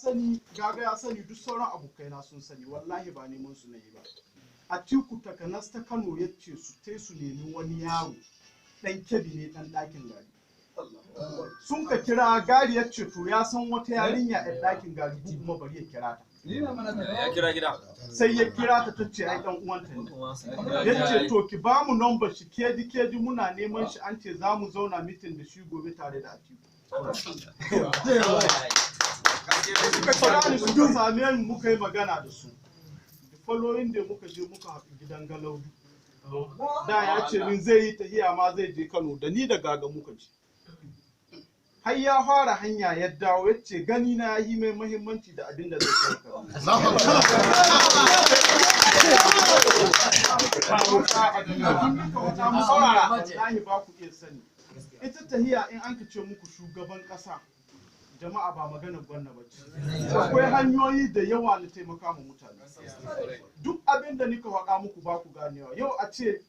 sani gaga ya sani duk sauran abokaina sun sani wallahi ba neman su nayi ba. Atiku takanas ta Kano yace su tai su nemi wani yaro dan Kebbi ne dan dakin gari. Sun ka kira gari yace to ya san wata yarinya a dakin gari kuma bari ya kira ta. Ya kira gida. Sai ya kira ta tace ai dan uwanta ne. Yace to ki ba mu number shi keji muna neman shi an ce za mu zauna meeting da shi gobe tare da Atiku. Suka kira ni suka same mu muka yi magana da su. The following day muka je muka haɗu gidan Galaudu. Da ya ce min zai yi tahiya ma zai je Kano da ni da gaga muka je. Har ya fara hanya ya dawo ya ce gani na yi mai muhimmanci da abin da zai kai wallahi ba ku iya sani. Ita tahiya in an ce muku shugaban ƙasa jama'a ba maganar gwanna ba ce. Akwai hanyoyi da yawa na taimaka ma mutane. Duk abin da nika faɗa muku ba ku ganewa. Yau a ce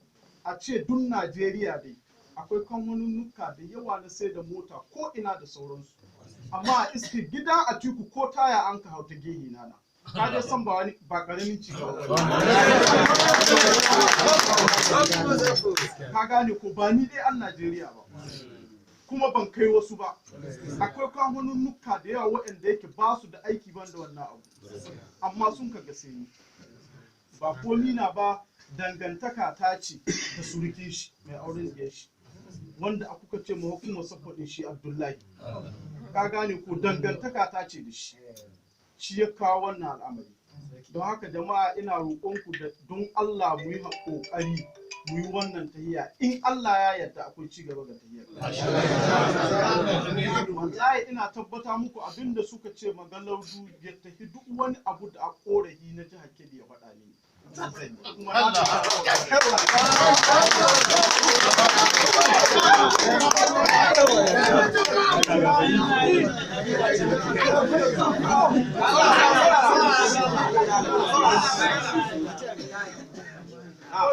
duk Najeriya dai akwai kamfaninnuka da yawa na sai da mota ko ina da sauransu. Amma a iske gidan Atiku ko taya an ka hauta gehe nana. Ka dai san ba karamin ci gaba ba. Ka gane ko ba ni dai an Najeriya ba. Kuma ban kai wasu ba. Akwai kamfaninnuka da yawa waɗanda yake ba su da aiki ban da wannan abu. Amma sun ka gase ni. Ba komi na ba dangantaka ta ce da surukin shi mai auren da shi. Wanda a kuka ce ma hukumar safaɗin shi Abdullahi. Ka gane ko dangantaka ta ce da shi. Shi ya kawo wannan al'amari. Don haka jama'a ina roƙonku da don Allah mu yi ƙoƙari mu yi wannan tahiya. In Allah ya yarda akwai ci gaba ga tahiyar. Wallahi ina tabbata muku abinda suka ce Magalaudu ya tafi duk wani abu da a korafi na jihar Kebbi ya faɗa ni.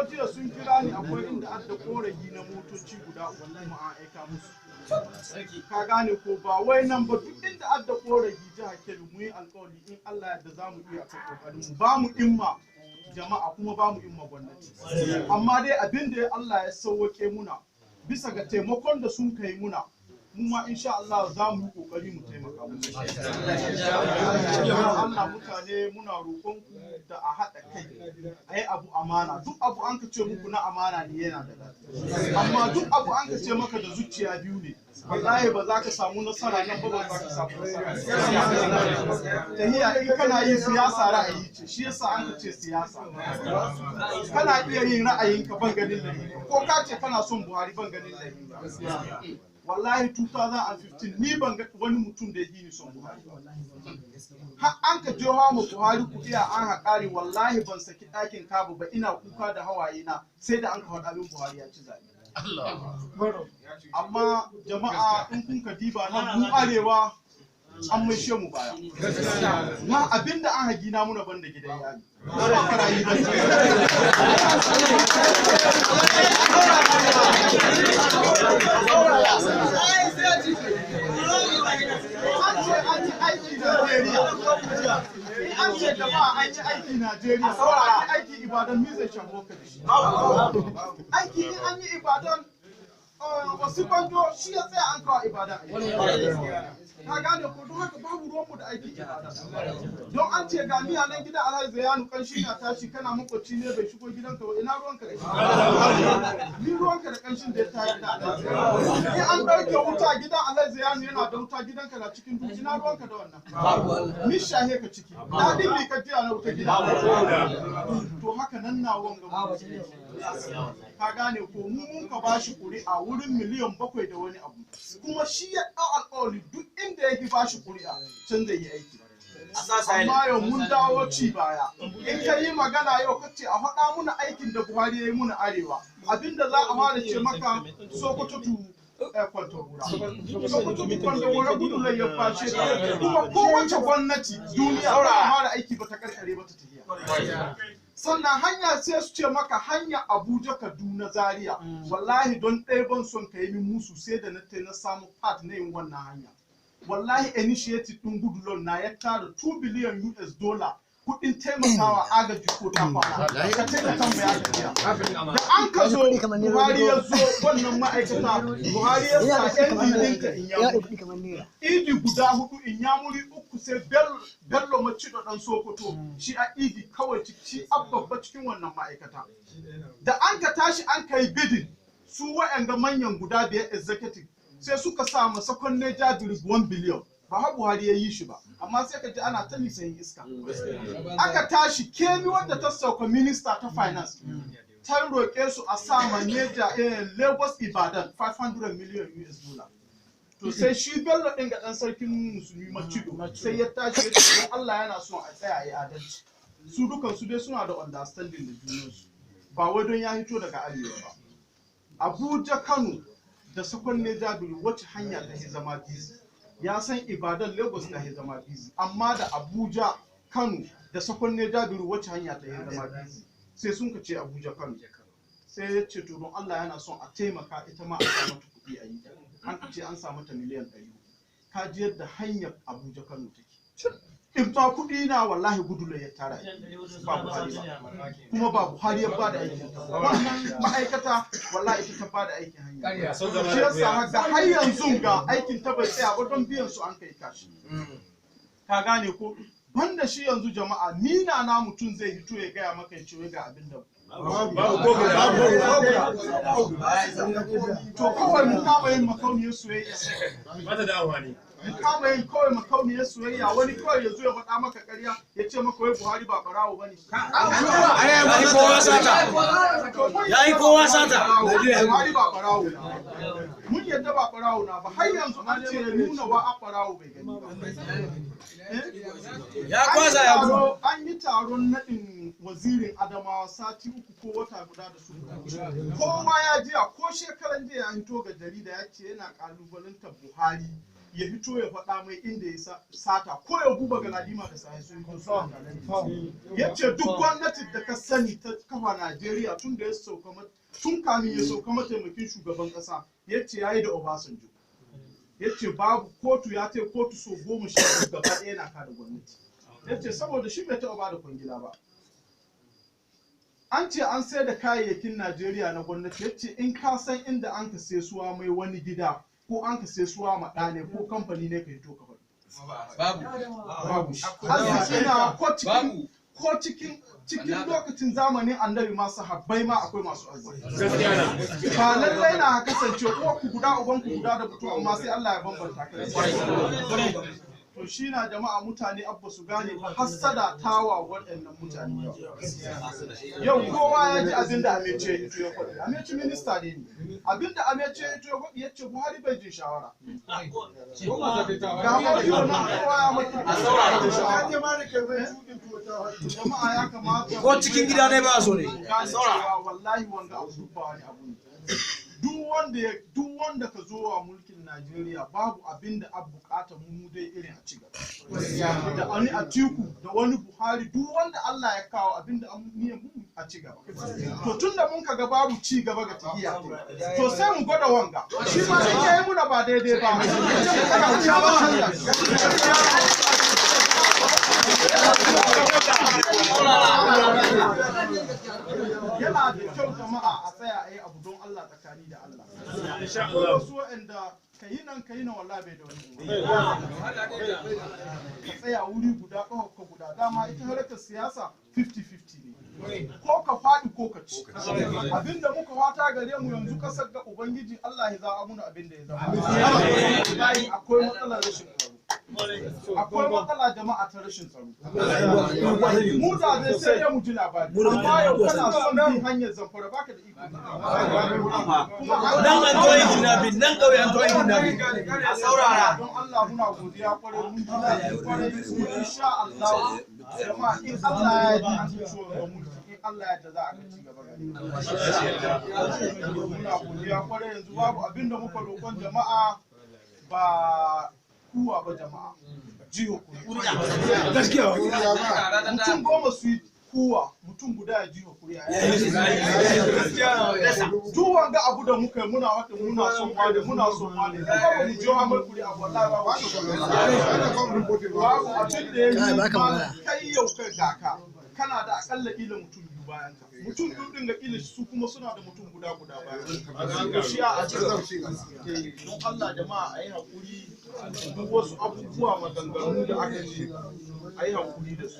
Jiya sun kira ni akwai inda adda korafi na motoci guda wallahi ma an aika musu. Ka gane ko ba wai nan ba duk inda adda korafi jihar Kebbi mu yi alƙawari in Allah yadda za mu iya kan kokarin mu ba mu imma jama'a kuma ba mu imma gwamnati. Amma dai abin da Allah ya sauwake muna bisa ga taimakon da sun kai muna mu ma insha Allah za mu yi kokari mu taimaka musu. Allah mutane muna roƙon ku da a haɗa kai a yi abu amana. Duk abu an ka ce muku na amana ne yana da daɗi. Amma duk abu an ka ce maka da zuciya biyu ne wallahi ba za ka samu nasara nan ba za ka samu nasara. Tahiya in kana yin siyasa ra'ayi ce shi yasa an ka ce siyasa. Kana iya yin ra'ayinka ban ganin da ko ka ce kana son Buhari ban ganin da wallahi 2015 ni ban ga wani mutum da yi ni son Buhari har an ka jiho mu Buhari ku iya an haƙari wallahi ban saki ɗakin kabu ba ina kuka da hawaye na sai da an ka faɗa min Buhari ya ci zaɓe. Amma jama'a in kun ka diba nan mu arewa an maishe mu baya. Na abinda an hagi na muna banda gidan yari. Ba karayi ba. An ce jama'a an yi aiki Najeriya, an yi aiki Ibadan me zai shawo ka da shi. Aiki in an yi Ibadan wasu banjo shi ya tsaya an kawo Ibadan aiki. Ka gane ko don haka babu ruwanmu da aiki Ibadan. Don an ce ga miya nan gidan Alhaji Zayanu kanshi na tashi kana makwabci ne bai shigo gidanka ba ina ruwanka da shi. Ni ruwanka da kanshin da ya tayar da. In an ɗauke wuta gidan Alhaji Zayanu yana da wuta gidanka na cikin duki ina ruwanka da wannan. Ni shahe ka ciki. Daɗin bi ka jiya na wuta gidan. To haka nan na wanga mu. Ka gane ko mu mun ka bashi ƙuri'a wurin miliyan 7 da wani abu. Kuma shi ya ɗau alƙawari duk inda ya fi bashi ƙuri'a can zai yi aiki. Amma yau mun dawo ci baya. In ka yi magana yau ka ce a faɗa muna aikin da Buhari ya yi muna arewa. Abinda za a fara ce maka Sokoto tu Kwantagora. Sokoto tu Kwantagora gudun lai ya fashe. Kuma kowace gwamnati duniya ba a fara aiki ba ta karkare ba ta tafiya. Sannan hanya sai su ce maka hanya Abuja Kaduna Zaria. Wallahi don ɗaya ban son ka yi min musu sai da na samu part na yin wannan hanya. wallahi initiative din Goodluck na ya tara $2 billion kudin taimakawa agaji ko ta kwana ka taimaka tambaya da an ka zo Buhari ya zo wannan ma'aikata Buhari ya sa NDD ka idi guda 4 Inyamuri 3 sai Bello Macido dan Sokoto shi a idi kawai ci abba cikin wannan ma'aikata da an ka tashi an kai bidin su wa'anga manyan guda biyar executive sai suka sa masa konne jabiri 1 billion ba ha Buhari ya yi shi ba amma sai ka ji ana ta nisan iska aka tashi kemi wanda ta sauka minister ta finance ta roƙe su a sa manager Lagos Ibadan $500 million to sai shi Bello din ga dan sarkin musulmi Macido sai ya tashi ya ce Allah yana so a tsaya yi adalci su dukan su dai suna da understanding da junansu ba wai don ya hito daga arewa ba Abuja Kano da Sokoto Jabiru wacce hanya ta zama busy ya san Ibadan Lagos na zama busy amma da Abuja Kano da Sokoto Jabiru wacce hanya ta zama busy sai sun ka ce Abuja Kano sai ya ce to don Allah yana son a taimaka ita ma a samu mata kuɗi a yi an ce an samu ta miliyan 100 ka ji yadda hanyar Abuja Kano take in ta kuɗi na wallahi Goodluck ya tara ba Buhari ba kuma ba Buhari ya bada aikin wannan ma'aikata wallahi ita ta bada aikin hanya shi yasa ga har yanzu ga aikin ta bai tsaya ba don biyan su an kai kashi ka gane ko banda shi yanzu jama'a mina na mutum zai hito ya gaya maka ya ce ga abin da to kawai mun kama yin makauniyar soyayya mata da amfani kama yin kawai makauniyar soyayya wani kawai ya zo ya faɗa maka ƙarya ya ce maka wai Buhari ba ɓarawo ba ne. Ya yi kowa sata. Ya yi kowa sata. Buhari ba ɓarawo na. Mun yadda ba ɓarawo na ba har yanzu an ce ya nuna wa a ɓarawo bai gani ba. Ya kwasa ya gudu. An yi taron naɗin wazirin Adamawa sati 3 ko wata guda da su. Kowa ya jiya ko shekaran jiya ya hito ga jarida ya ce yana ƙalubalantar Buhari. Ya fito ya faɗa mai inda ya sata ko ya buba galadima da sahi sun yi ya ce duk gwamnati da ka sani ta kafa Najeriya tun da ya sauka tun kamin ya sauka mataimakin shugaban ƙasa ya ce ya yi da Obasanjo ya ce babu kotu ya ce kotu so 10 gaba ɗaya na kada gwamnati ya ce saboda shi bai taɓa ba da kwangila ba an ce an sai da kayayyakin Najeriya na gwamnati ya ce in ka san inda an ka sai suwa mai wani gida ko an ka sai suwa ma ɗane ko kamfani ne ka hito ka faɗi. Babu. Arziki na ko cikin lokacin zamanin annabi masu habbai ma akwai masu arziki. Ba lallai na kasance ko ku guda uban ku guda da mutu amma sai Allah ya bambanta ka. To shi na jama'a mutane abba su gane ba hassada tawa waɗannan mutane yau kowa ya ji abin da Amece ya ito ya faɗi Amece minista ne abin da Amece ya ito ya faɗi ya ce Buhari bai jin shawara ga audio na kowa ya mutu jama'a ya kamata ko cikin gida ne ba so ne wallahi wanda abu ba wani abu ne duk wanda ka zo wa mulkin Najeriya babu abin da an bukata mu dai irin a cigaba da wani Atiku da wani Buhari duk wanda Allah ya kawo abin da an niyyar mu a cigaba to tunda mun kaga babu ci gaba ga tafiya to sai mu gwada wanga shi ma in yayi muna ba daidai ba yana da kyau jama'a a tsaya a yi abu don Allah tsakani da Allah. Insha Allah. Wasu waɗanda ka yi nan wallahi bai da wani. Ka tsaya wuri guda ƙafa ka guda dama ita harkar siyasa 50-50 ne. Ko ka faɗi ko ka ci. Abinda muka fata gare mu yanzu kasar ga Ubangiji Allah ya zaɓa muna abinda ya zama. Akwai matsalar rashin tsaro. Akwai matsala jama'a ta rashin tsaro. Mu da zai sai ya mutu labari. Amma yau kana son bin hanyar Zamfara baka da iko. Nan an toyi kidnapping, nan kauye an toyi kidnapping. A saurara. Don Allah muna godiya kwarai mun ji daɗi kwarai insha Allah. Jama'a in Allah ya yi an ci ga mulki in Allah ya da za a ci gaba gari. Muna godiya kwarai yanzu babu abinda muka roƙon jama'a ba kuwa ba jama'a jiho gaskiya mutum 10 su kuwa mutum guda ya ji hakuri duk wanga abu da muka muna wata muna son wani kuma mu jiyo mai kuri a wallahi ba abin da ya yi kai yau kai gaka kana da akalla ila mutum biyu bayan ka mutum biyu din ga ila su kuma suna da mutum guda bayan shi a cikin don Allah jama'a ayi hakuri duk wasu abubuwa maganganu da aka ce ayi hakuri da su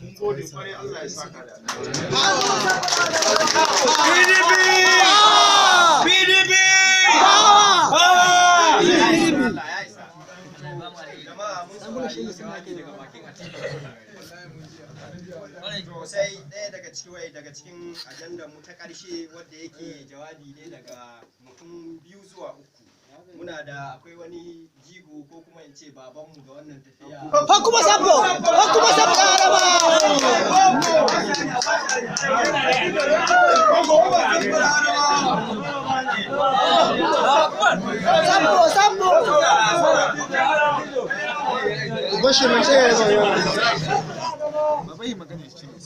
mun gode kwarai Allah ya saka da PDP PDP jama'a mun saurari jawabi daga bakin sai ɗaya daga cikin ajandar mu ta ƙarshe wadda yake jawabi ne daga mutum 2 zuwa 3 muna da akwai wani jigo ko kuma in ce babanmu ga wannan tafiya Hukuma sabo bashi mai sai babai magana shi ne